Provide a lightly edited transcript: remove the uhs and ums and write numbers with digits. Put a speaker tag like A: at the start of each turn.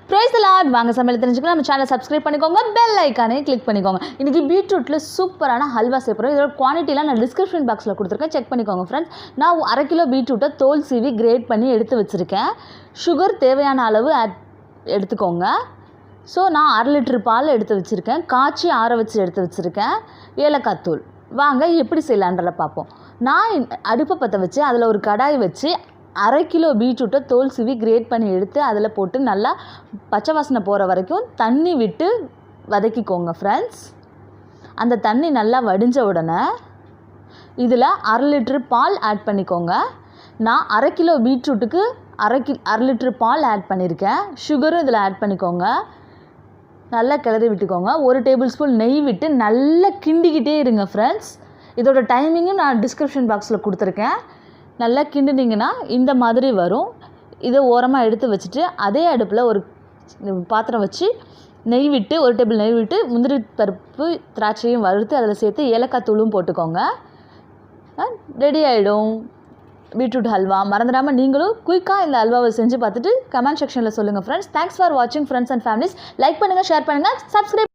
A: Praise the Lord. வாங்க சமையல் தெரிஞ்சுக்கலாம். நம்ம சேனலை சப்ஸ்கிரைப் பண்ணிக்கோங்க, பெல் ஐக்கானே கிளிக் பண்ணிக்கோங்க. இன்னைக்கு பீட்ரூட்டில் சூப்பரான ஹல்வா செய்ய போகிறோம். இதோட குவான்டிட்டிலாம் நான் டிஸ்கிரிப்ஷன் பாக்ஸில் கொடுத்துருக்கேன், செக் பண்ணிக்கோங்க ஃப்ரெண்ட்ஸ். நான் 1/2 கிலோ பீட்ரூட்டை தோல் சீவி கிரேட் பண்ணி எடுத்து வச்சுருக்கேன். சுகர் தேவையான அளவு எடுத்துக்கோங்க. ஸோ நான் 1/2 லிட்டர் பால் எடுத்து வச்சுருக்கேன், காய்ச்சி ஆற வச்சு எடுத்து வச்சுருக்கேன். ஏலக்காய் தூள். வாங்க எப்படி செய்யலான்றத பார்ப்போம். நான் அடுப்பை பற்ற வச்சு அதில் ஒரு கடாய் வச்சு 1/2 கிலோ பீட்ரூட்டை தோல் சீவி கிரேட் பண்ணி எடுத்து அதில் போட்டு நல்லா பச்சை வாசனை போகிற வரைக்கும் தண்ணி விட்டு வதக்கிக்கோங்க ஃப்ரெண்ட்ஸ். அந்த தண்ணி நல்லா வடிஞ்ச உடனே இதில் 1/2 லிட்டர் பால் ஆட் பண்ணிக்கோங்க. நான் 1/2 கிலோ பீட்ரூட்டுக்கு 1/2 லிட்டர் பால் ஆட் பண்ணியிருக்கேன். சுகரும் இதில் ஆட் பண்ணிக்கோங்க. நல்லா கிளறி விட்டுக்கோங்க. 1 டேபிள் ஸ்பூன் நெய் விட்டு நல்லா கிண்டிக்கிட்டே இருங்க ஃப்ரெண்ட்ஸ். இதோட டைமிங்கும் நான் டிஸ்கிரிப்ஷன் பாக்ஸில் கொடுத்துருக்கேன். நல்லா கிண்டுனீங்கன்னா இந்த மாதிரி வரும். இதை ஓரமாக எடுத்து வச்சுட்டு அதே அடுப்பில் ஒரு பாத்திரம் வச்சு நெய் விட்டு 1 டேபிள் நெய் விட்டு முந்திரி பருப்பு திராட்சையும் வறுத்து அதில் சேர்த்து ஏலக்காய் தூளும் போட்டுக்கோங்க. ரெடி ஆகிடும் பீட்ரூட் ஹல்வா. மறந்துடாமல் நீங்களும் குயிக்காக இந்த ஹல்வாவை செஞ்சு பார்த்துட்டு கமெண்ட் செக்ஷனில் சொல்லுங்கள் ஃப்ரெண்ட்ஸ். தேங்க்ஸ் ஃபார் வாட்சிங் ஃப்ரெண்ட்ஸ் அண்ட் ஃபேமிலிஸ். லைக் பண்ணுங்கள், ஷேர் பண்ணுங்கள், சப்ஸ்கிரைப்